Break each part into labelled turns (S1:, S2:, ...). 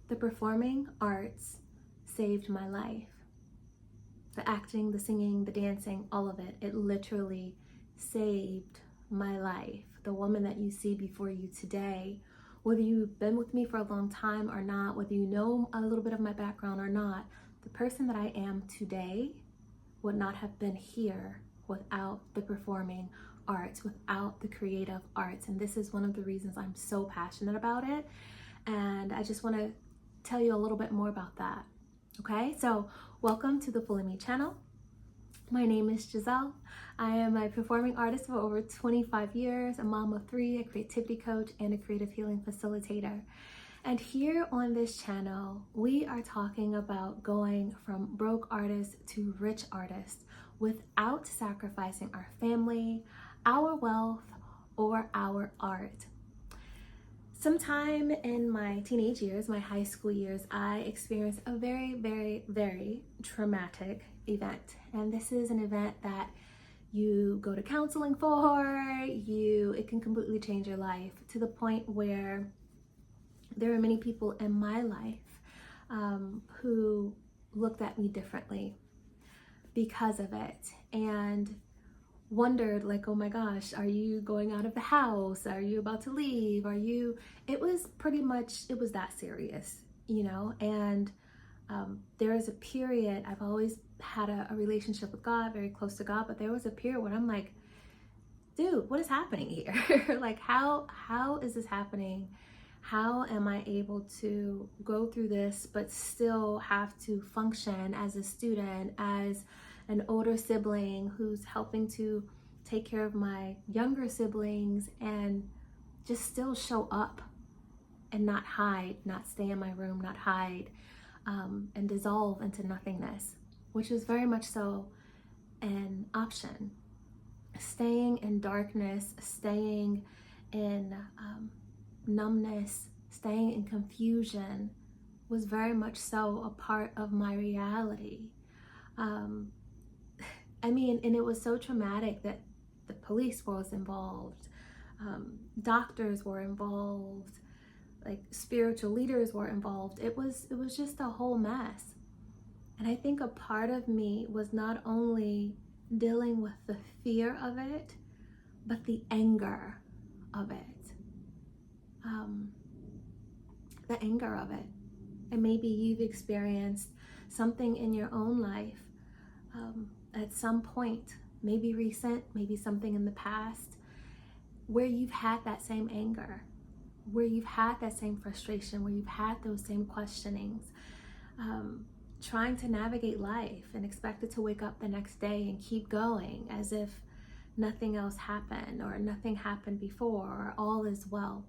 S1: The performing arts saved my life. The acting, the singing, the dancing, all of it, it literally saved my life. The woman that you see before you today, whether you've been with me for a long time or not, whether you know a little bit of my background or not, the person that I am today would not have been here without the performing arts, without the creative arts. And this is one of the reasons I'm so passionate about it. And I just want to tell you a little bit more about that. Okay, so welcome to the Fully Me channel. My name is Giselle. I am a performing artist for over 25 years, a mom of 3, a creativity coach, and a creative healing facilitator. And here on this channel, we are talking about going from broke artists to rich artists without sacrificing our family, our wealth, or our art. Sometime in my teenage years, my high school years, I experienced a very, very, very traumatic event. And this is an event that you go to counseling for, it can completely change your life to the point where there are many people in my life who looked at me differently because of it and wondered, like, oh my gosh, are you going out of the house? Are you about to leave? It was pretty much, it was that serious, you know? And there is a period, I've always had a relationship with God, very close to God, but there was a period when I'm like, dude, what is happening here? Like, how is this happening? How am I able to go through this, but still have to function as a student, as an older sibling who's helping to take care of my younger siblings, and just still show up and not hide, not stay in my room, not hide, and dissolve into nothingness, which is very much so an option. Staying in darkness, staying in numbness, staying in confusion was very much so a part of my reality. And it was so traumatic that the police was involved, doctors were involved, like spiritual leaders were involved. It was just a whole mess. And I think a part of me was not only dealing with the fear of it, but the anger of it. The anger of it. And maybe you've experienced something in your own life at some point, maybe recent, maybe something in the past, where you've had that same anger, where you've had that same frustration, where you've had those same questionings, trying to navigate life and expected to wake up the next day and keep going as if nothing else happened or nothing happened before or all is well.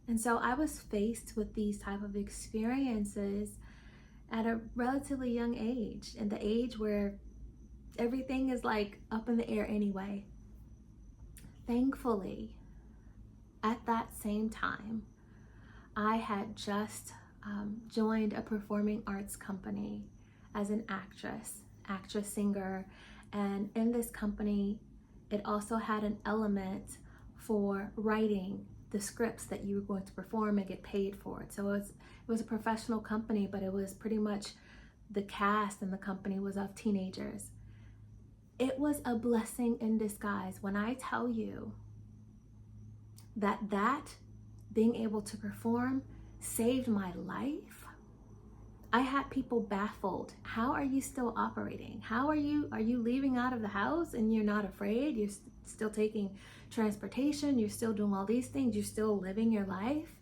S1: And so I was faced with these type of experiences at a relatively young age, in the age where everything is like up in the air anyway. Thankfully, at that same time, I had just joined a performing arts company as an actress, singer. And in this company, it also had an element for writing the scripts that you were going to perform and get paid for it. So it was a professional company, but it was pretty much the cast in the company was of teenagers. It was a blessing in disguise when I tell you that being able to perform saved my life. I had people baffled. How are you still operating? Are you leaving out of the house and you're not afraid? You're still taking transportation. You're still doing all these things. You're still living your life.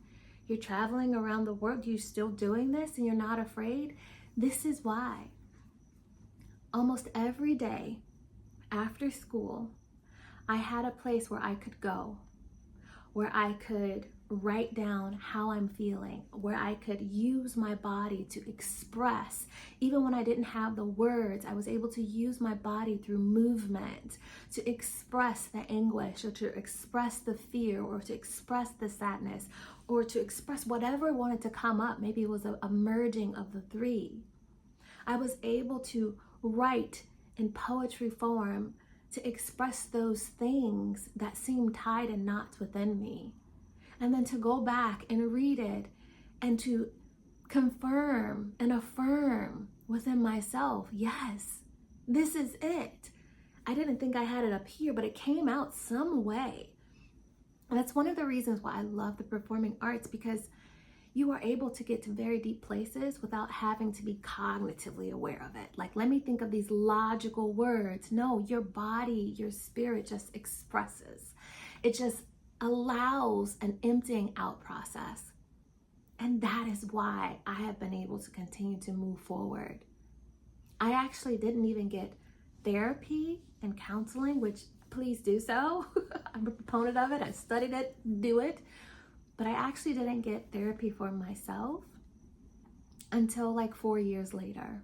S1: You're traveling around the world. You're still doing this and you're not afraid. This is why almost every day after school, I had a place where I could go, where I could write down how I'm feeling, where I could use my body to express. Even when I didn't have the words, I was able to use my body through movement to express the anguish, or to express the fear, or to express the sadness, or to express whatever wanted to come up. Maybe it was a merging of the three. I was able to write in poetry form to express those things that seemed tied in knots within me. And then to go back and read it and to confirm and affirm within myself, yes, this is it. I didn't think I had it up here, but it came out some way. And that's one of the reasons why I love the performing arts, because you are able to get to very deep places without having to be cognitively aware of it. Like, let me think of these logical words. No, your body, your spirit just expresses. It just allows an emptying out process. And that is why I have been able to continue to move forward. I actually didn't even get therapy and counseling, which please do so. I'm a proponent of it. I studied it, do it. But I actually didn't get therapy for myself until like 4 years later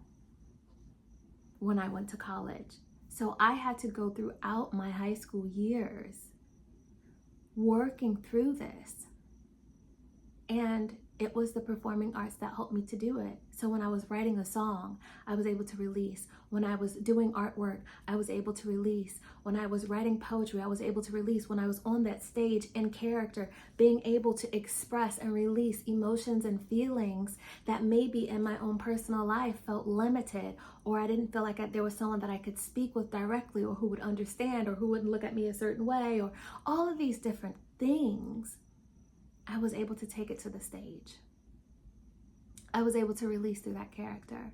S1: when I went to college. So I had to go throughout my high school years working through this. And it was the performing arts that helped me to do it. So when I was writing a song, I was able to release. When I was doing artwork, I was able to release. When I was writing poetry, I was able to release. When I was on that stage in character, being able to express and release emotions and feelings that maybe in my own personal life felt limited, or I didn't feel like there was someone that I could speak with directly, or who would understand, or who wouldn't look at me a certain way, or all of these different things. I was able to take it to the stage. I was able to release through that character.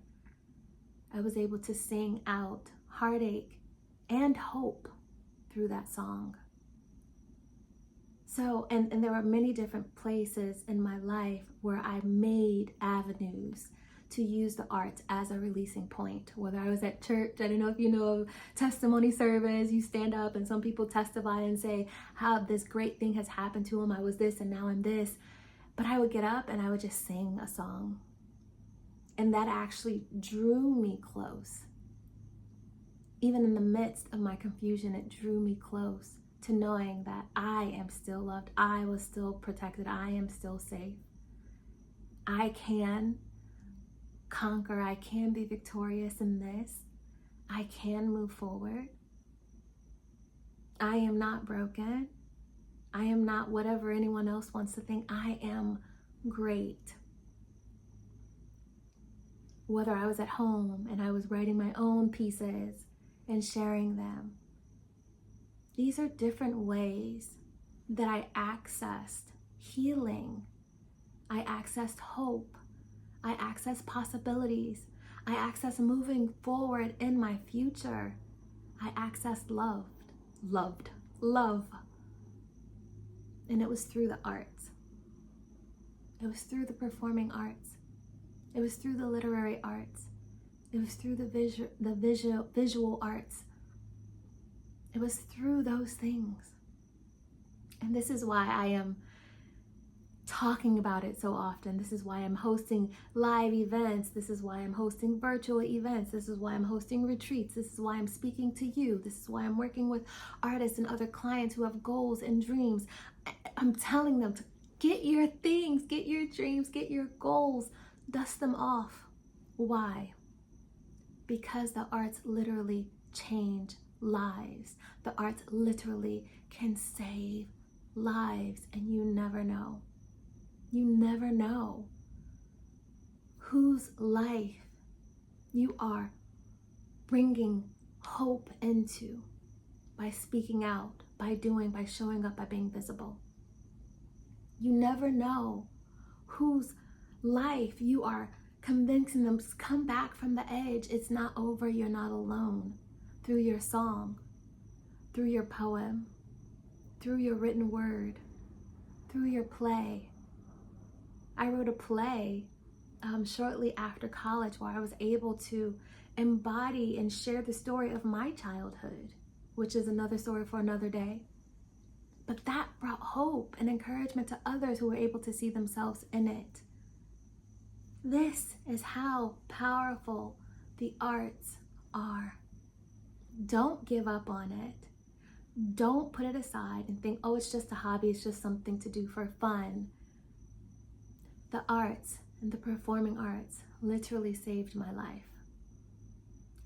S1: I was able to sing out heartache and hope through that song. So, and there were many different places in my life where I made avenues to use the arts as a releasing point. Whether I was at church, I don't know if you know of testimony service, you stand up and some people testify and say how this great thing has happened to them. I was this and now I'm this. But I would get up and I would just sing a song. And that actually drew me close. Even in the midst of my confusion, it drew me close to knowing that I am still loved. I was still protected. I am still safe. I can conquer. I can be victorious in this. I can move forward. I am not broken. I am not whatever anyone else wants to think. I am great. Whether I was at home and I was writing my own pieces and sharing them. These are different ways that I accessed healing. I accessed hope. I accessed possibilities. I accessed moving forward in my future. I accessed love. And it was through the arts. It was through the performing arts. It was through the literary arts. It was through the visual arts. It was through those things. And this is why I am talking about it so often. This is why I'm hosting live events. This is why I'm hosting virtual events. This is why I'm hosting retreats. This is why I'm speaking to you. This is why I'm working with artists and other clients who have goals and dreams. I'm telling them to get your things, get your dreams, get your goals, dust them off. Why? Because the arts literally change lives. The arts literally can save lives, and you never know. You never know whose life you are bringing hope into by speaking out, by doing, by showing up, by being visible. You never know whose life you are convincing them to come back from the edge. It's not over. You're not alone. Through your song, through your poem, through your written word, through your play. I wrote a play shortly after college where I was able to embody and share the story of my childhood, which is another story for another day. But that brought hope and encouragement to others who were able to see themselves in it. This is how powerful the arts are. Don't give up on it. Don't put it aside and think, oh, it's just a hobby, it's just something to do for fun. The arts and the performing arts literally saved my life.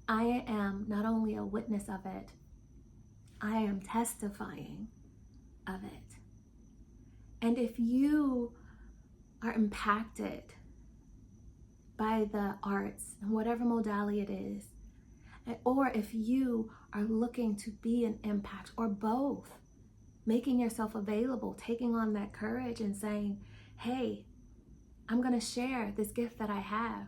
S1: I am not only a witness of it, I am testifying of it. And if you are impacted by the arts, and whatever modality it is. Or if you are looking to be an impact, or both, making yourself available, taking on that courage and saying, hey, I'm going to share this gift that I have,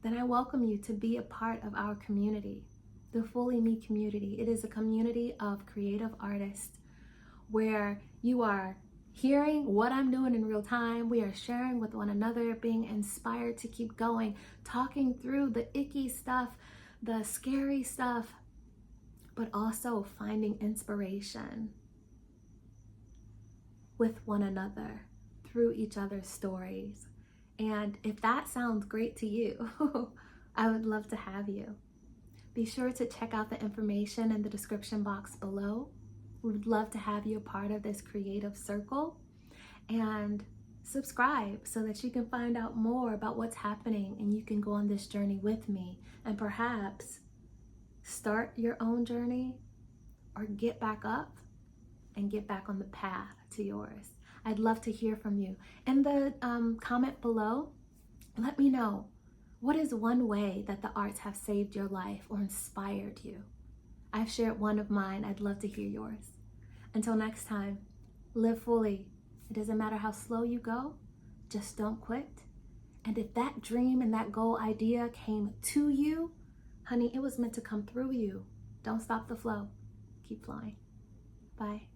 S1: then I welcome you to be a part of our community, the Fully Me community. It is a community of creative artists where you are hearing what I'm doing in real time. We are sharing with one another, being inspired to keep going, talking through the icky stuff, the scary stuff, but also finding inspiration with one another through each other's stories. And if that sounds great to you, I would love to have you. Be sure to check out the information in the description box below. We would love to have you a part of this creative circle, and subscribe so that you can find out more about what's happening and you can go on this journey with me and perhaps start your own journey or get back up and get back on the path to yours. I'd love to hear from you. In the comment below, let me know, what is one way that the arts have saved your life or inspired you? I've shared one of mine. I'd love to hear yours. Until next time, live fully. It doesn't matter how slow you go, just don't quit. And if that dream and that goal idea came to you, honey, it was meant to come through you. Don't stop the flow. Keep flying. Bye.